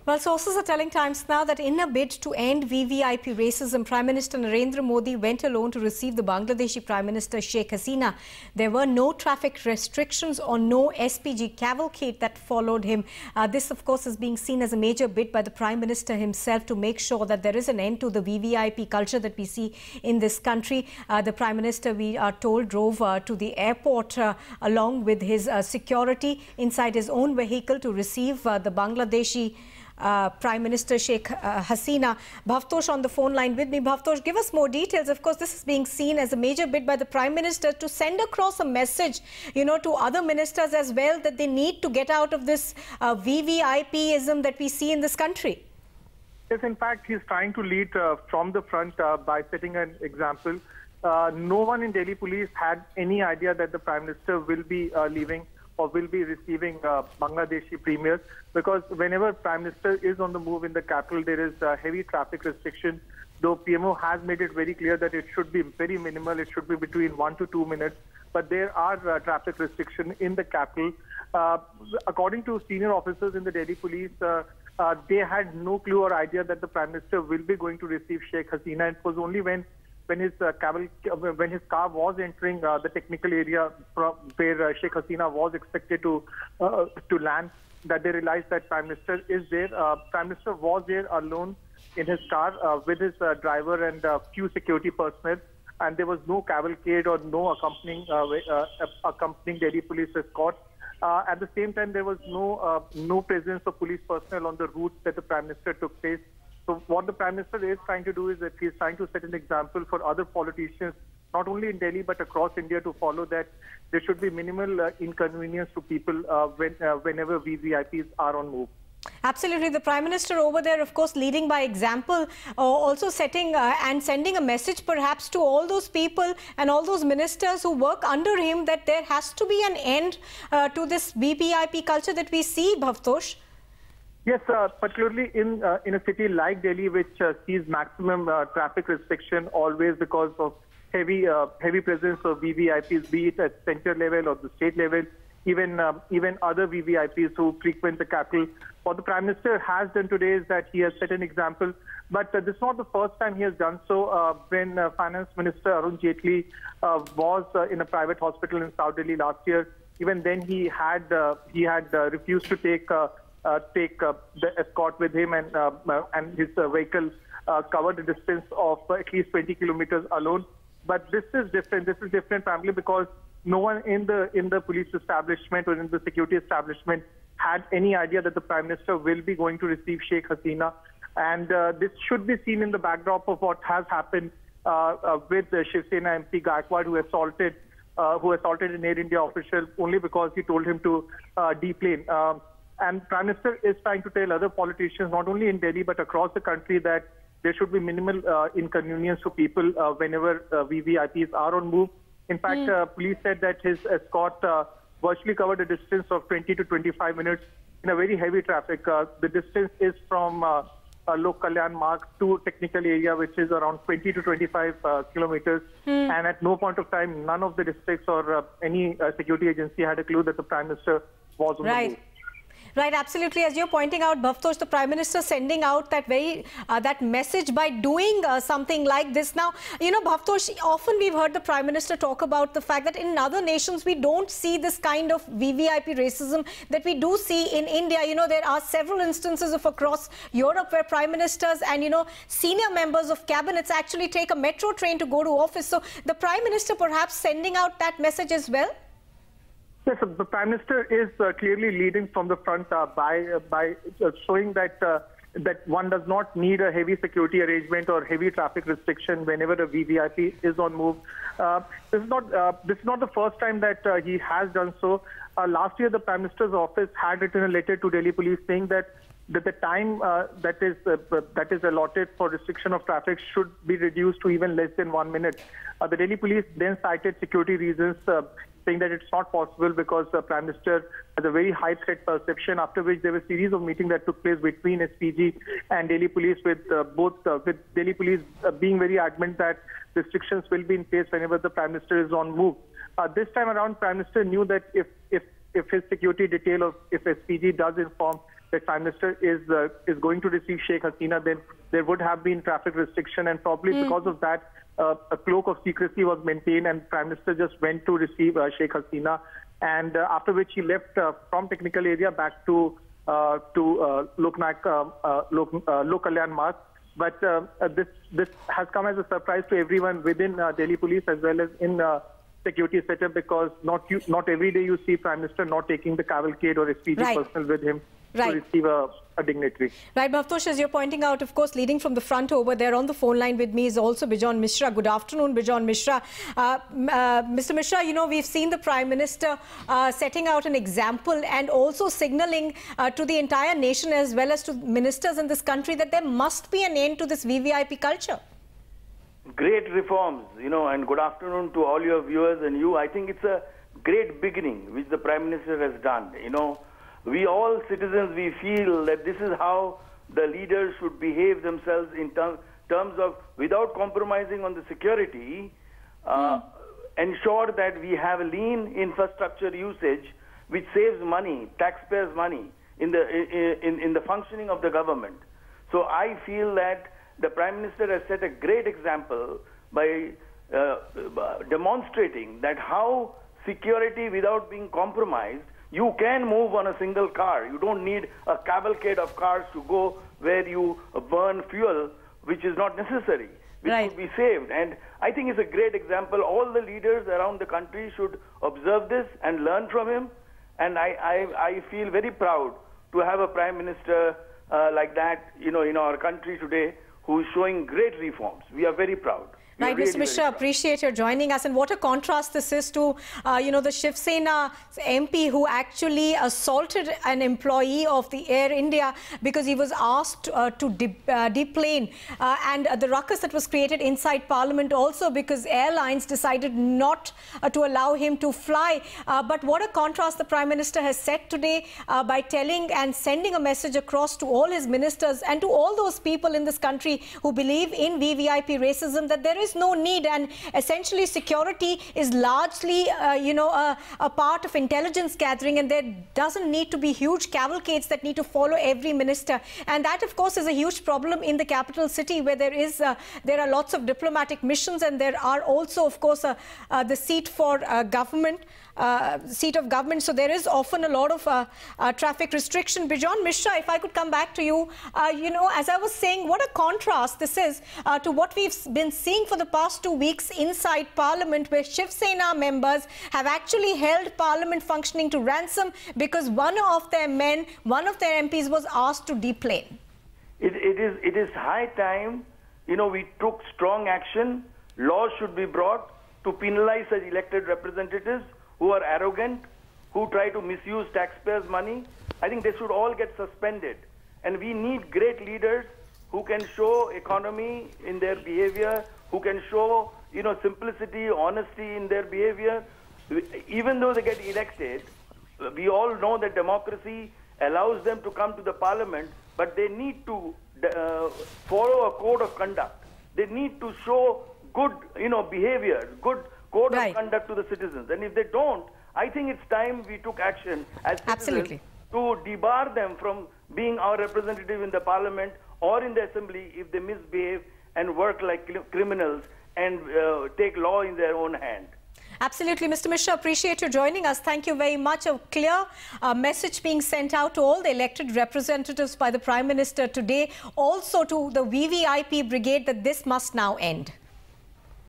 Well, sources are telling Times Now that in a bid to end VVIP racism, Prime Minister Narendra Modi went alone to receive the Bangladeshi Prime Minister Sheikh Hasina. There were no traffic restrictions or no SPG cavalcade that followed him. This, of course, is being seen as a major bid by the Prime Minister himself to make sure that there is an end to the VVIP culture that we see in this country. The Prime Minister, we are told, drove to the airport along with his security inside his own vehicle to receive the Bangladeshi Prime Minister Sheikh Hasina. Bhavtosh on the phone line with me. Bhavtosh, give us more details. Of course, this is being seen as a major bid by the Prime Minister to send across a message, to other ministers as well, that they need to get out of this VVIPism that we see in this country. Yes, in fact, he's trying to lead from the front by setting an example. No one in Delhi police had any idea that the Prime Minister will be leaving or will be receiving Bangladeshi premiers, because whenever Prime Minister is on the move in the capital, there is heavy traffic restriction, though PMO has made it very clear that it should be very minimal, it should be between 1 to 2 minutes, but there are traffic restrictions in the capital. According to senior officers in the Delhi police, they had no clue or idea that the Prime Minister will be going to receive Sheikh Hasina. It was only when his car was entering the technical area where Sheikh Hasina was expected to land, that they realized that Prime Minister is there. Prime Minister was there alone in his car with his driver and few security personnel, and there was no cavalcade or no accompanying Delhi police escort. At the same time, there was no presence of police personnel on the route that the Prime Minister took place. So what the Prime Minister is trying to do is that he is trying to set an example for other politicians, not only in Delhi but across India, to follow, that there should be minimal inconvenience to people whenever VVIPs are on move. Absolutely. The Prime Minister over there, of course, leading by example, also setting and sending a message perhaps to all those people and all those ministers who work under him, that there has to be an end to this VVIP culture that we see, Bhavtosh. Yes, particularly in a city like Delhi, which sees maximum traffic restriction always because of heavy presence of VVIPs, be it at center level or the state level, even other VVIPs who frequent the capital. What the Prime Minister has done today is that he has set an example, but this is not the first time he has done so. When Finance Minister Arun Jaitley was in a private hospital in South Delhi last year, even then he had refused to take the escort with him, and his vehicle covered a distance of at least 20 kilometers alone. But this is different. This is different primarily because no one in the police establishment or in the security establishment had any idea that the Prime Minister will be going to receive Sheikh Hasina. And this should be seen in the backdrop of what has happened with the Shiv Sena MP Gaikwad, who assaulted an Air India official only because he told him to deplane. And Prime Minister is trying to tell other politicians, not only in Delhi but across the country, that there should be minimal inconvenience to people whenever VVIPs are on move. In fact, police said that his escort virtually covered a distance of 20 to 25 minutes in a very heavy traffic. The distance is from Lok Kalyan Marg to technical area, which is around 20 to 25 kilometers. And at no point of time, none of the districts or any security agency had a clue that the Prime Minister was on the move. Right, absolutely. As you're pointing out, Bhavtosh, the Prime Minister sending out that that message by doing something like this. Now, Bhavtosh, often we've heard the Prime Minister talk about the fact that in other nations we don't see this kind of VVIP racism that we do see in India. There are several instances of across Europe where Prime Ministers and, senior members of cabinets actually take a metro train to go to office. So the Prime Minister perhaps sending out that message as well? Yes, the Prime Minister is clearly leading from the front by showing that one does not need a heavy security arrangement or heavy traffic restriction whenever a VVIP is on move. This is not the first time that he has done so. Last year, the Prime Minister's office had written a letter to Delhi Police saying that the time that is allotted for restriction of traffic should be reduced to even less than 1 minute. The Delhi Police then cited security reasons, saying that it's not possible because the Prime Minister has a very high threat perception, after which there were a series of meetings that took place between SPG and Delhi Police, with with Delhi Police being very adamant that restrictions will be in place whenever the Prime Minister is on move. This time around, Prime Minister knew that if his security detail or if SPG does inform the Prime Minister is going to receive Sheikh Hasina, then there would have been traffic restriction, and probably because of that, a cloak of secrecy was maintained, and Prime Minister just went to receive Sheikh Hasina, and after which he left from technical area back to Lok Kalyan Marg. But this has come as a surprise to everyone within Delhi Police as well as in security setup, because not every day you see Prime Minister not taking the Cavalcade or SPG personnel with him to receive a dignitary. Right, Bhavtosh, as you're pointing out, of course, leading from the front over there on the phone line with me is also Bijon Mishra. Good afternoon, Bijon Mishra. Mr. Mishra, you know, we've seen the Prime Minister setting out an example and also signalling to the entire nation as well as to ministers in this country that there must be an end to this VVIP culture. Great reforms, you know, and good afternoon to all your viewers and you. I think it's a great beginning which the Prime Minister has done. You know, we all citizens, we feel that this is how the leaders should behave themselves in terms of, without compromising on the security, ensure that we have a lean infrastructure usage which saves money, taxpayers' money, in the functioning of the government. So I feel that the Prime Minister has set a great example by demonstrating that how security without being compromised, you can move on a single car. You don't need a cavalcade of cars to go where you burn fuel, which is not necessary, which could be saved. And I think it's a great example. All the leaders around the country should observe this and learn from him. And I feel very proud to have a Prime Minister like that, you know, in our country today, who is showing great reforms. We are very proud. Right, Mr. Mishra, appreciate your joining us. And what a contrast this is to, you know, the Shiv Sena MP who actually assaulted an employee of the Air India because he was asked to deplane. And the ruckus that was created inside Parliament also because airlines decided not to allow him to fly. But what a contrast the Prime Minister has set today by telling and sending a message across to all his ministers and to all those people in this country who believe in VVIP racism that there is no need, and essentially security is largely you know, a part of intelligence gathering, and there doesn't need to be huge cavalcades that need to follow every minister. And that of course is a huge problem in the capital city where there are lots of diplomatic missions, and there are also of course the seat for government. Seat of government, so there is often a lot of traffic restriction. Bijon Mishra, if I could come back to you, you know, as I was saying, what a contrast this is to what we've been seeing for the past 2 weeks inside Parliament, where Shiv Sena members have actually held Parliament functioning to ransom because one of their men, one of their MPs was asked to deplane. It is high time, you know, we took strong action. Laws should be brought to penalize such elected representatives who are arrogant, who try to misuse taxpayers' money. I think they should all get suspended. And we need great leaders who can show economy in their behavior, who can show, you know, simplicity, honesty in their behavior. Even though they get elected, we all know that democracy allows them to come to the Parliament, but they need to follow a code of conduct. They need to show good, you know, behavior, good code of conduct to the citizens. And if they don't, I think it's time we took action as citizens to debar them from being our representative in the Parliament or in the Assembly if they misbehave and work like criminals and take law in their own hand. Absolutely, Mr. Mishra, appreciate you joining us. Thank you very much. A clear message being sent out to all the elected representatives by the Prime Minister today, also to the VVIP brigade, that this must now end.